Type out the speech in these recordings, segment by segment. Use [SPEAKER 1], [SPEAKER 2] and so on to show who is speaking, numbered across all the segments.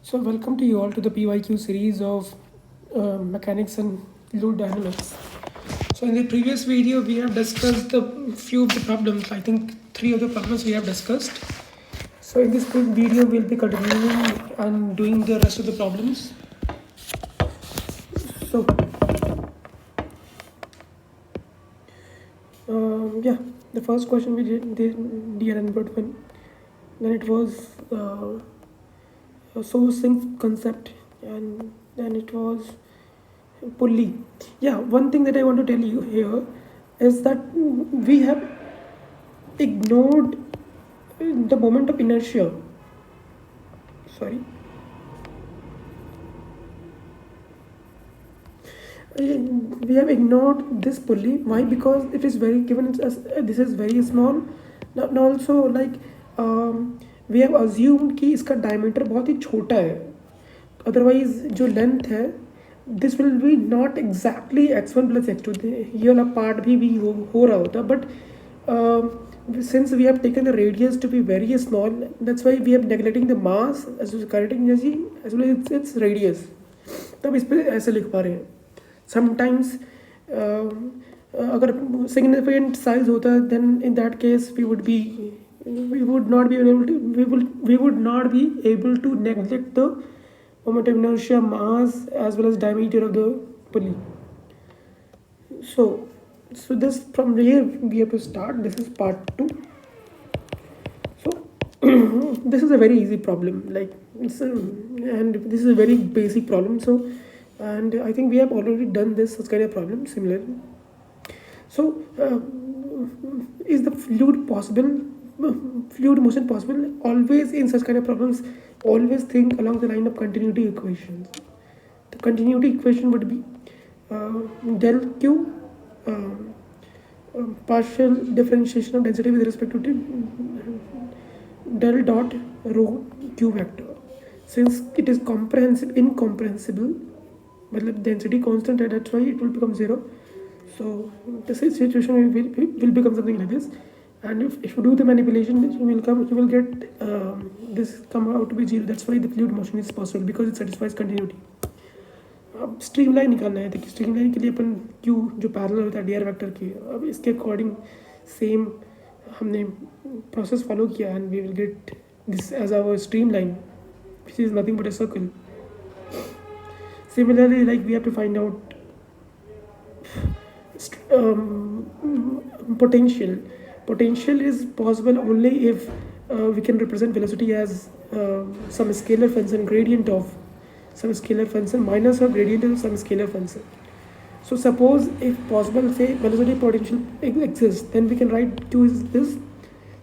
[SPEAKER 1] So welcome to you all to the PYQ series of mechanics and fluid dynamics. So in the previous video, we have discussed the few of the problems. I think 3 of the problems we have discussed. So in this video, we'll be continuing and doing the rest of the problems. So yeah, the first question we did DRN one. Then it was a sourcing concept, and then it was pulley. Yeah, one thing that I want to tell you here is that we have ignored the moment of inertia. Sorry. We have ignored this pulley. Why? Because it is very given as this is very small. And also like we have assumed कि इसका diameter बहुत ही छोटा है. Otherwise जो length है this will be not exactly x1 plus x2. ये वाला part भी हो रहा होता. But since we have taken the radius to be very small, that's why we are neglecting the mass as well as kinetic energy as well as its radius. तब इस पे ऐसे लिख पा रहे हैं. Sometimes अगर significant size होता then in that case we would not be able to neglect the moment of inertia, mass as well as diameter of the pulley. So this from here we have to start. This is part 2. So this is a very easy problem, like and this is a very basic problem. So and I think we have already done such kind of problem similarly. So is the fluid motion possible? Always in such kind of problems, always think along the line of continuity equations. The continuity equation would be del q partial differentiation of density with respect to del dot rho q vector. Since it is incomprehensible, मतलब density constant है, that's why it will become 0. So this situation will become something like this. And if you do the manipulation, you will get this come out to be 0. That's why the fluid motion is possible, because it satisfies continuity. अब stream line निकालना है. देखिए stream line के लिए अपन Q जो parallel होता है D R vector की, अब इसके अकॉर्डिंग सेम हमने प्रोसेस फॉलो किया and we will get this as our streamline which is nothing but a circle. Similarly, like we have to find out potential. Potential is possible only if we can represent velocity as some scalar function, gradient of some scalar function minus or gradient of some scalar function. So suppose if possible, say velocity potential exists, then we can write Q is this.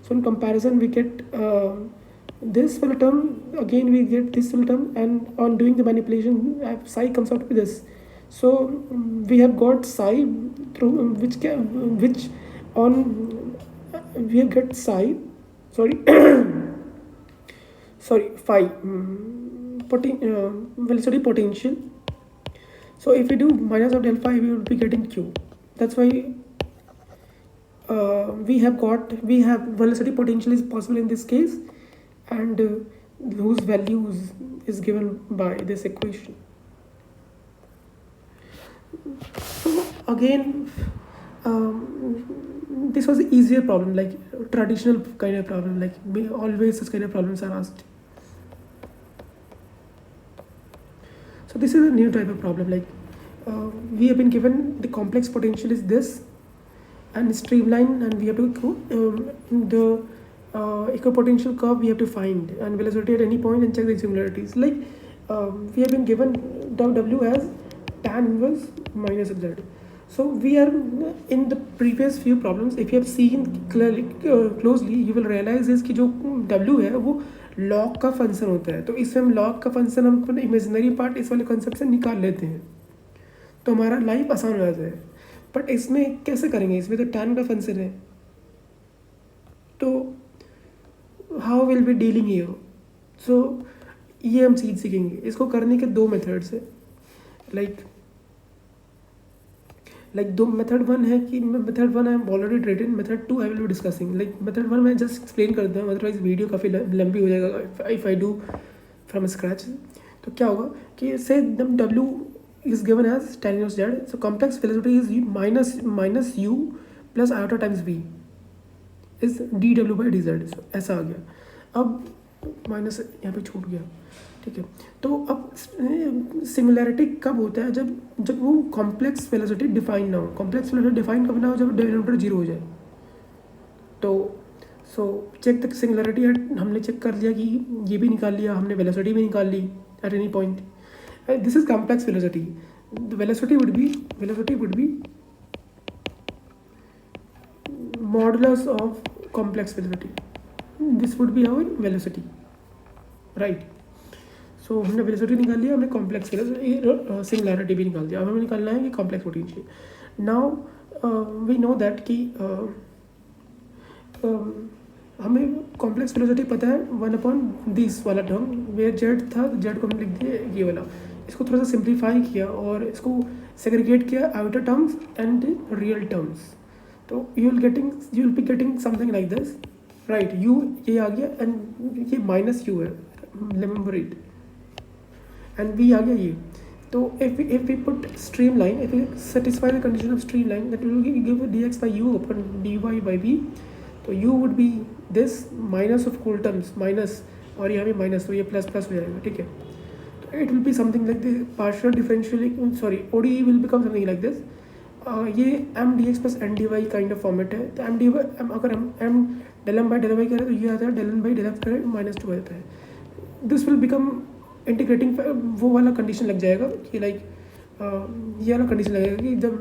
[SPEAKER 1] So in comparison we get this full term, again we get this full term, and on doing the manipulation psi comes out to be this. So we have got psi through which on we have got psi phi velocity potential. So if we do minus of del phi, we will be getting Q. That's why we have velocity potential is possible in this case, and whose values is given by this equation. So again this was an easier problem, like traditional kind of problem, like always such kind of problems are asked. So this is a new type of problem, like we have been given the complex potential is this and streamline, and we have to the equipotential curve we have to find, and velocity at any point and check the similarities. Like we have been given W as tan inverse minus z. So we are in the previous few problems, if you have seen clearly closely, you will realize is कि जो W है वो log का function होता है. तो इसमें हम log का फंक्शन हम अपने इमेजिनरी पार्ट इस वाले कॉन्सेप्ट से निकाल लेते हैं, तो हमारा लाइफ आसान हो जाता है. बट इसमें कैसे करेंगे? इसमें तो tan का फंक्शन है, तो how will be dealing here? So ये हम सीखेंगे. इसको करने के 2 मेथड्स है. लाइक दो मेथड 1 है कि method 1 I am already written, method 2 I will be discussing. Like method 1 मैं जस्ट एक्सप्लेन करता हूँ, अदरवाइज वीडियो काफ़ी लंबी हो जाएगा if I do from scratch, तो क्या होगा कि से w is given as tan inverse z, so complex velocity is minus u plus iota times v is dw by dz, so ऐसा आ गया। अब माइनस यहाँ पे छूट गया, ठीक है। तो अब सिंगुलैरिटी कब होता है, जब वो कॉम्प्लेक्स वेलोसिटी डिफाइन ना हो। कॉम्प्लेक्स वेलोसिटी डिफाइन कब ना हो, जब डिनोमिनेटर जीरो हो जाए। तो सो चेक द सिंगुलैरिटी हमने चेक कर लिया कि ये भी निकाल लिया हमने, वेलोसिटी भी निकाल ली at any point. This is complex velocity, the velocity would be modulus of complex velocity, this would be our velocity, right. सो हमने वेलोसिटी निकाल लिया, हमने कॉम्प्लेक्स सिंगुलैरिटी भी निकाल दिया। अब हमें निकालना है कि complex potential. Now we know that कि हमें कॉम्प्लेक्स वेलोसिटी पता है 1/दिस वाला टर्म, वेयर जेड था, जेड को हमने लिख दिया ये वाला। इसको थोड़ा सा सिंप्लीफाई किया और इसको सेग्रीगेट किया outer terms and real terms. तो you will be getting something like this, right. U ये आ गया एंड ये माइनस यू है, रिमेंबर इट, एंड वी आ गया ये। तो if we put streamline, if we satisfy the condition of streamline, that will give dx by u upon dy by v। तो u would be this minus of cool terms, minus और यहाँ पे minus, तो ये plus plus हो जाएगा, ठीक है। तो it will be something like this, partial differential sorry ODE will become something like this. ये m dx plus n dy kind of format है। तो m dy अगर हम m del m by del y करें तो ये आता है del n by del f करें माइनस 2 आता है। दिस विल बिकम इंटीग्रेटिंग, वो वाला कंडीशन लग जाएगा कि लाइक ये वाला कंडीशन लगेगा कि जब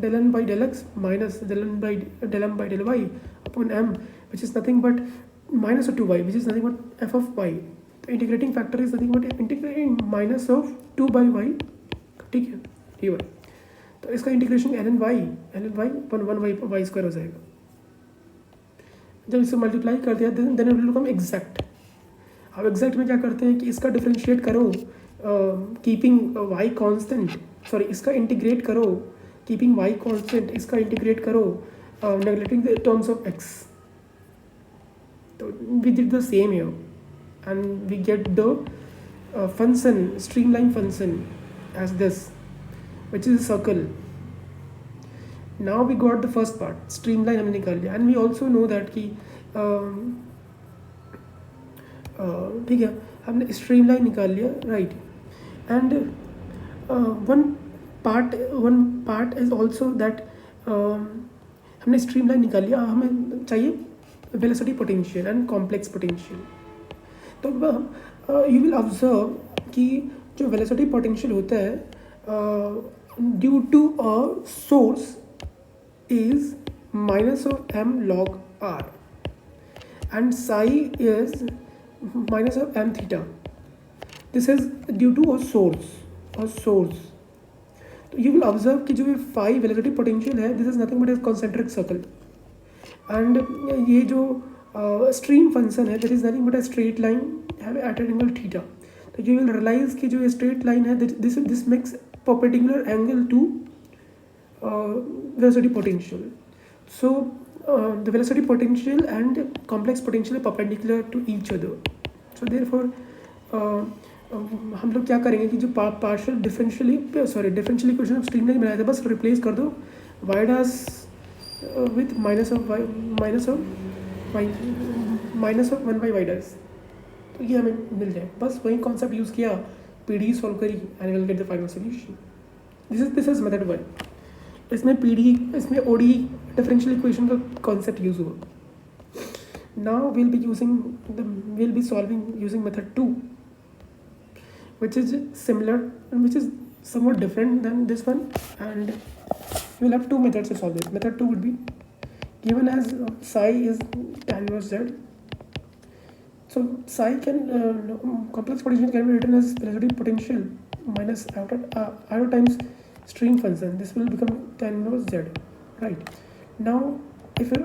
[SPEAKER 1] del n by del x minus del m by del y upon m which is nothing but minus of 2y which is nothing but f of y। तो integrating factor is nothing but integrating minus of 2 by y, ठीक है, ये वाला। तो इसका integration ln y अपन 1y square हो जाएगा। जब इसे मल्टीप्लाई कर दिया then it will become exact. अब एग्जैक्ट में क्या करते हैं कि इसका डिफरेंशिएट करो कीपिंग वाई कांस्टेंट, सॉरी इसका इंटीग्रेट करो कीपिंग वाई कांस्टेंट, इसका इंटीग्रेट करो neglecting the terms of X. तो we did the same here and we get the function, streamline function as this which is a circle. Now we got the first part, streamline हमने निकाल लिया, and we also know that कि ठीक है, हमने streamline निकाल लिया, right. And one part is also that हमने स्ट्रीमलाइन निकाल लिया, हमें चाहिए velocity potential and complex potential. तो यू विल ऑब्जर्व कि जो वेलोसिटी पोटेंशियल होता है due to a source is minus of m log r and psi is minus of m theta. This is due to a source. तो you will observe कि जो ये phi velocity potential है, this is nothing but a concentric circle, and ये जो stream function है, that is nothing but a straight line at an angle theta. तो you will realize कि जो ये straight line है, this makes perpendicular angle to velocity potential. So the velocity potential and complex potential are perpendicular to each other. So therefore हम लोग क्या करेंगे कि जो partial differential equation of streamline बनाया था, बस रिप्लेस कर दो y dash with minus of 1 by y dash, तो ये हमें मिल जाए। बस वही कॉन्सेप्ट यूज़ किया, PD सॉल्व करी and will get the final solution. This is method 1। इसमें ODE डिफरेंशियल इक्वेशन का कॉन्सेप्ट यूज हुआ। Now we'll be solving using method 2, which is similar and which is somewhat different than this one, and we'll have two methods to solve this. Method 2 would be given as psi is tan inverse z. So psi complex potential can be written as velocity potential minus iota times stream function. This will become tan inverse z, right? Now if you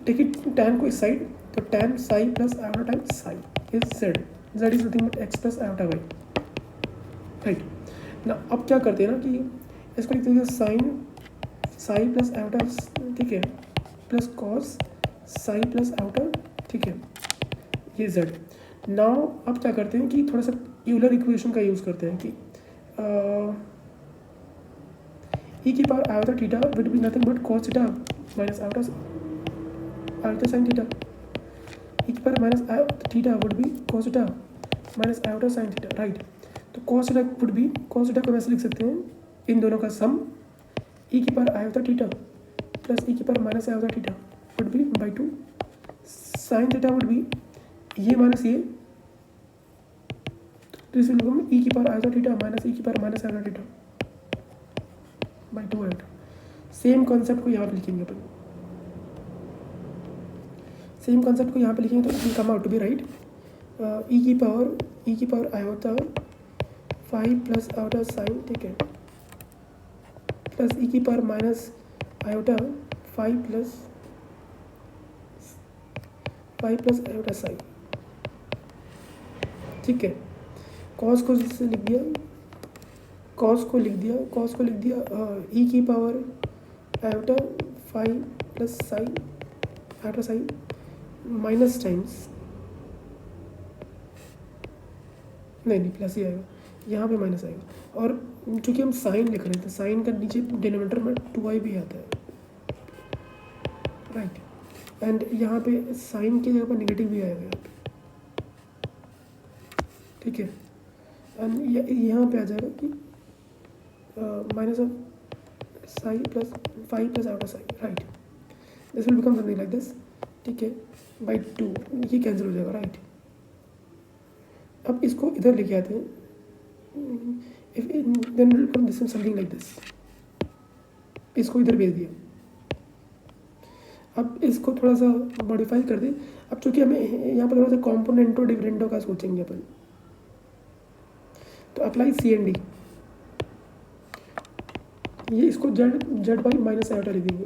[SPEAKER 1] take it tan को इस side, तो tan psi plus iota times psi is z. Z is nothing but x plus iota y, right? Now अब क्या करते हैं ना कि इसको लिखते हैं sin psi plus iota, ठीक है, plus cos psi plus iota, ठीक है, ये z। नाउ अब क्या करते हैं कि थोड़ा सा यूलर इक्वेशन का यूज़ करते हैं कि e की power iota theta will be nothing but cos theta minus iota sine theta. e की power minus theta would be cos theta minus iota sine theta, right. तो cos theta would be, cos theta को वैसे लिख सकते हैं इन दोनों का सम e की power iota theta plus e की power minus iota theta would be by 2। Sine theta would be ये माइनस ये, तो इस बिल्कुल में e की power iota theta minus e की power minus iota theta by 2 iota. Same concept को यहाँ पे लिखेंगे अपन, सेम कॉन्सेप्ट को यहाँ पे लिखेंगे तो it will come out to be right. e की power iota 5 plus iota sine, ठीक है, प्लस e की power minus iota 5 plus iota sine, ठीक है। कॉस को जिससे लिख दिया, कॉस को लिख दिया e की power iota 5 plus sign iota sine minus times, नहीं प्लस ही आएगा, यहाँ पे माइनस आएगा। और चूँकि हम साइन लिख रहे थे, साइन का नीचे डिनोमिनेटर में 2i भी आता है, राइट। एंड यहाँ पे साइन की जगह पर नेगेटिव भी आएगा यहाँ पे, ठीक है। एंड यहाँ पे आ जाएगा कि minus of sine plus 5 plus outer sine, right. This will become something like this, ठीक है, बाई 2, ये कैंसिल हो जाएगा, राइट। अब इसको इधर लेके आते हैं, if then will become this something like this, इसको इधर भेज दिया। अब इसको थोड़ा सा मॉडिफाई कर दें। अब चूँकि हमें यहाँ पर थोड़ा सा कॉम्पोनेंटो डिविडेंडो का सोचेंगे अपन, तो अप्लाई CND, ये इसको जेड बाई माइनस आयोटा लिख देंगे।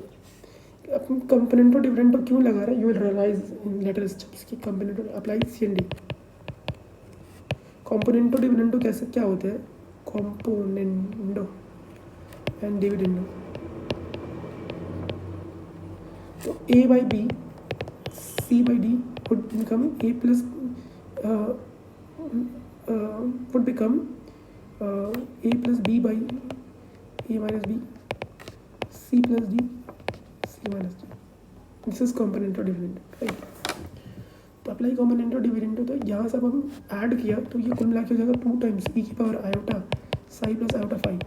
[SPEAKER 1] अपन कंपोनेंटो डिविडेंडो क्यों लगा रहे हैं, you will realise in later steps की componendo. Apply CND, componendo dividendo कैसे क्या होता है, कंपोनेंटो एंड डिविडेंडो, तो a by B c by D would become a plus would become a plus b by a minus b c plus d c minus d। This is componendo dividendo, right. तो apply componendo dividendo, तो यहाँ से अब हम add किया तो ये कुल मिला के हो जाएगा 2 टाइम्स e की power iota psi plus iota 5,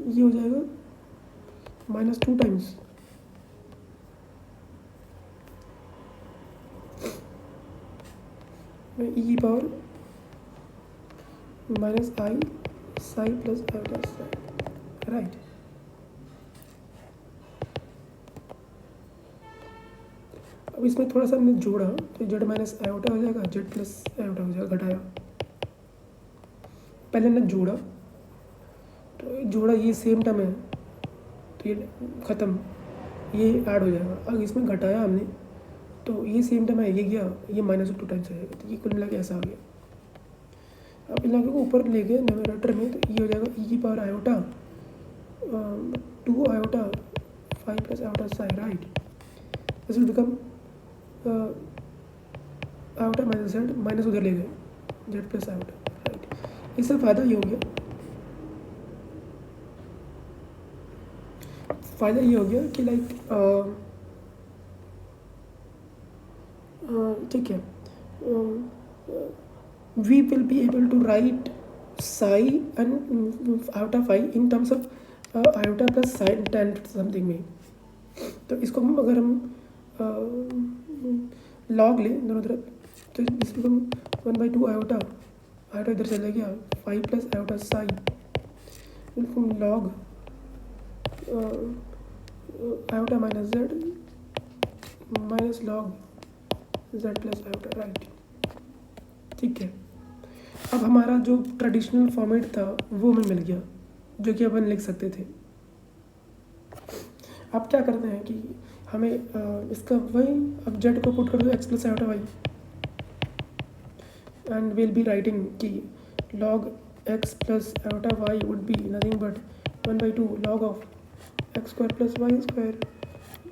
[SPEAKER 1] ये हो जाएगा माइनस 2 टाइम्स e की power minus i psi plus iota psi, right. अब इसमें थोड़ा सा हमने जोड़ा तो जेड माइनस आयोटा हो जाएगा, जेड प्लस आयोटा हो जाएगा, घटाया। पहले हमने जोड़ा तो जोड़ा ये सेम टर्म है तो ये ख़त्म, ये ऐड हो जाएगा। अब इसमें घटाया हमने तो ये सेम टर्म है, ये गया, ये माइनस 2 टाइम्स आएगा, तो ये कुल मिला के ऐसा आ गया। अब इन लोगों को ऊपर ले गए न्यूमरेटर में, तो ये हो जाएगा e की power iota 2 iota 5 plus iota sign, right. This will become iota minus Z, minus उधर ले गए जेड प्लस आयोटा, राइट। इससे फ़ायदा ये हो गया, फ़ायदा ये हो गया कि लाइक ठीक है, we will be able to write psi and iota phi in terms of iota plus sin tan something में। तो इसको हम अगर हम log लें दोनों तरफ, तो इसको हम 1/2 आयोटा, आयोटा इधर चला गया, 5 प्लस आयोटा साई, बिल्कुल log iota minus Z minus log Z plus iota, right, ठीक है। अब हमारा जो ट्रेडिशनल फॉर्मेट था वो हमें मिल गया, जो कि अपन लिख सकते थे। अब क्या करते हैं कि हमें इसका वही, अब जेड को पुट कर दो X plus iota Y, and will be writing कि log X plus iota Y would be nothing but 1/2 log of X square plus Y square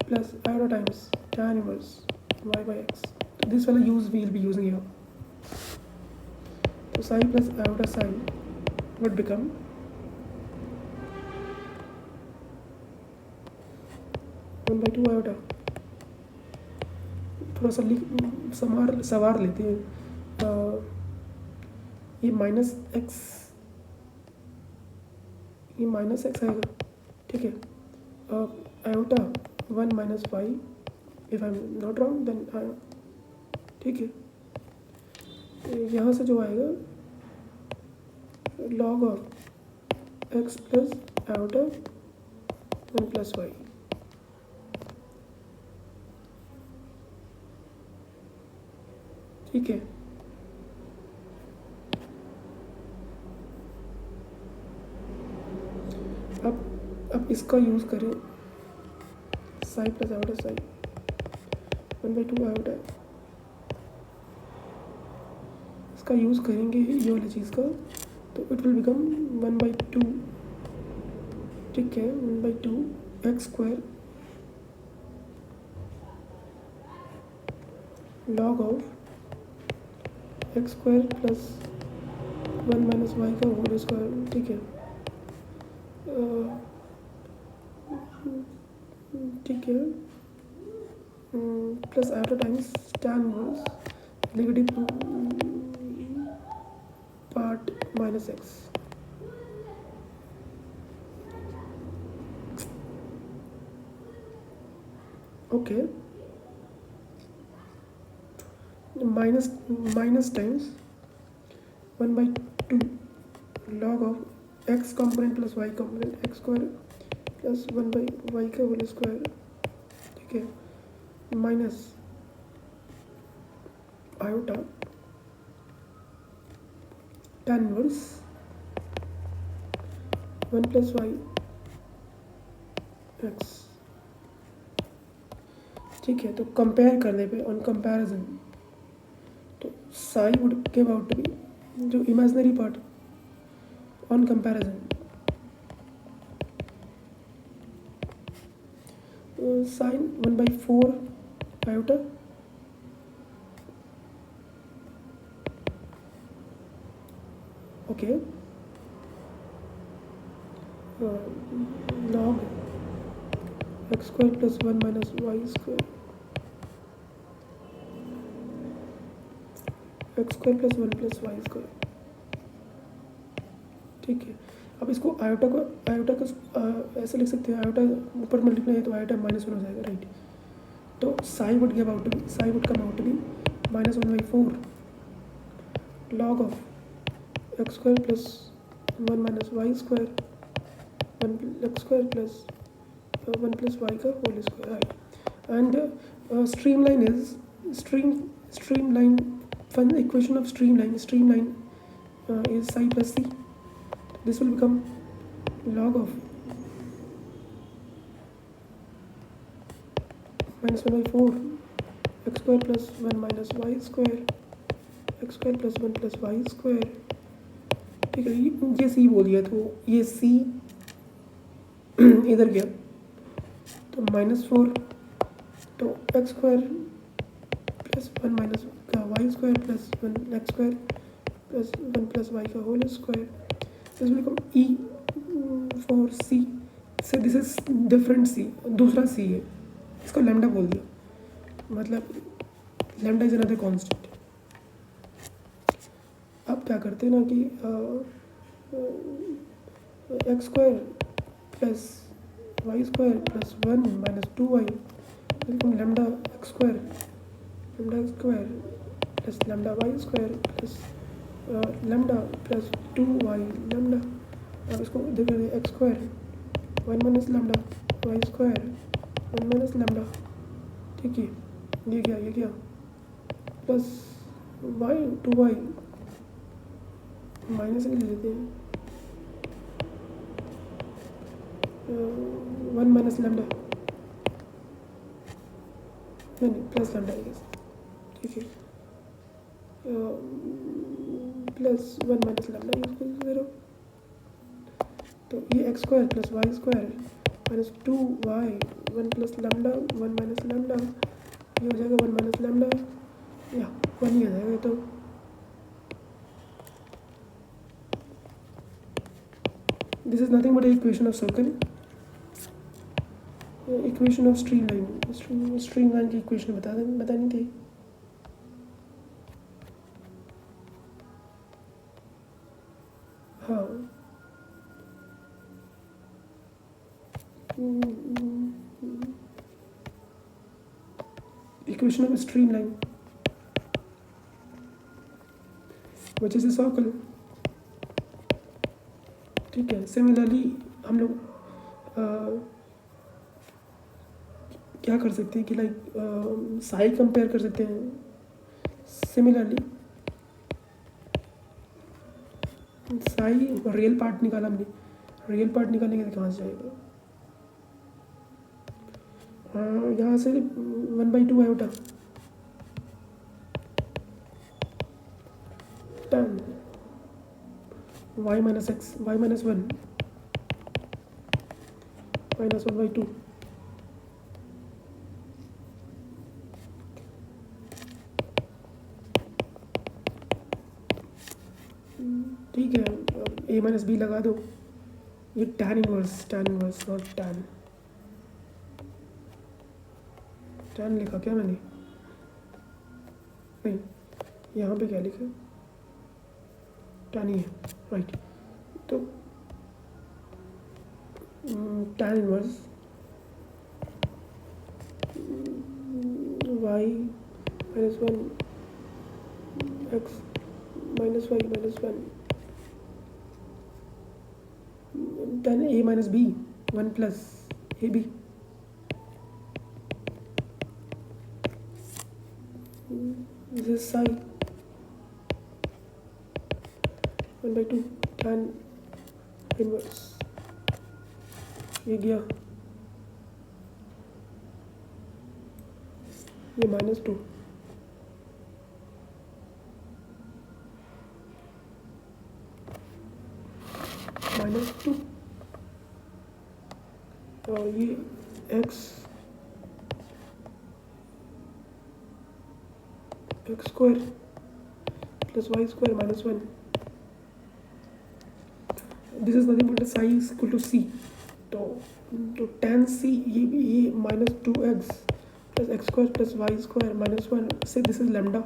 [SPEAKER 1] plus iota times tan inverse y by x. So this वाला use we will be using here. So psi plus iota psi would become one by two iota. थोड़ा सा सवार लेते हैं. ये minus x आएगा, ठीक है. Iota one minus Y, if I am not wrong then, ठीक है. यहाँ से जो आएगा log of X plus iota one plus Y. ठीक है. अब इसका यूज़ करें psi plus iota psi one by two iota. इसका यूज़ करेंगे ये वाली चीज़ का, तो it will become one by two. ठीक है, one by two X square log of X square plus one minus Y का होल स्क्वायर. ठीक है. ठीक है. Plus iota times tan inverse negative part minus X. Okay. Minus times one by two log of X component plus Y component X square plus one by Y का whole square. ठीक है. Minus iota tan inverse one plus Y X. ठीक है. तो compare करने पे on comparison तो psi would give out to be जो imaginary part on comparison sine one by four iota okay log X square plus one minus Y square X square plus one plus Y square. ठीक है. अब इसको iota को ऐसे लिख सकते हैं, आयोटा ऊपर मल्टीप्लाई है तो आयोटा माइनस वन हो जाएगा, राइट. तो psi would give out to be psi would come out to be minus one by four log of X square plus one minus Y square one X square plus one plus Y का whole square, right. And streamline fun equation of streamline is psi plus c. This will become log of minus 1 by 4 x square plus 1 minus y square x square plus 1 plus y square. ठीक है. ये c बोल दिया तो ये c इधर गया तो माइनस फोर तो X square plus one minus का Y square plus one X square plus one plus Y का whole square. This will become E four C से दिस इज डिफरेंट सी, दूसरा सी है, इसको लैम्डा बोल दिया, मतलब लैम्डा इज अनदर कांस्टेंट. अब क्या करते हैं ना कि X square plus Y square plus one minus two Y बिल्कुल lambda X square plus lambda Y square plus lambda plus two Y lambda. अब इसको देखिए X square one minus lambda Y square one minus lambda. ठीक है. ये क्या plus Y two Y minus ले लेते हैं वन माइनस लैम्डा नहीं प्लस लैम्डा आई गेस. ठीक है. Plus one minus lambda zero. तो ये x square plus Y square minus two Y one plus lambda one minus lambda ये हो जाएगा 1 माइनस लैम्डा, या 1 ही आ जाएगा। तो this is nothing but equation of circle, equation of streamline. Streamline की equation बतानी थी। हाँ, equation of streamline which is a circle। ठीक है, सिमिलरली हम लोग क्या कर सकते हैं कि लाइक साई कंपेयर कर सकते हैं। सिमिलरली साई रियल पार्ट निकाला हमने, रियल पार्ट निकालेंगे तो कहाँ से जाएगा? यहाँ से 1/2 iota tan y minus x, y minus 1 minus 1/2। ठीक है, a माइनस बी लगा दो। ये tan इनवर्स नॉट tan लिखा क्या मैंने? नहीं, यहाँ पे क्या लिखा? tan ही है, राइट। तो tan inverse y minus 1 x minus y minus 1 tan a minus b 1 plus ab। This is psi 1/2 tan inverse। ये गया, ये -2 -2 और ये x square plus y square -1। This is nothing but psi is equal to c। तो tan c ये -2x plus x square plus y square -1 से this is lambda,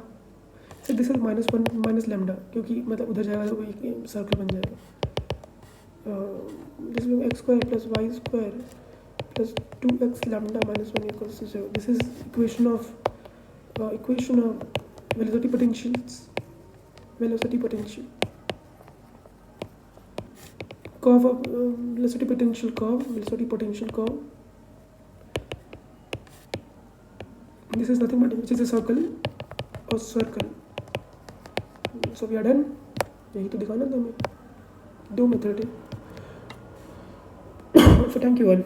[SPEAKER 1] से this is -1 minus lambda, क्योंकि मतलब उधर जाएगा तो एक सर्कल बन जाएगा। This is x square plus y square plus 2x lambda -1 equals to 0। This is equation of velocity potentials, velocity potential curve of velocity potential curve। This is nothing but which is a circle or circle। So we are done। यही तो दिखाना था हमें, 2 method है। So thank you all।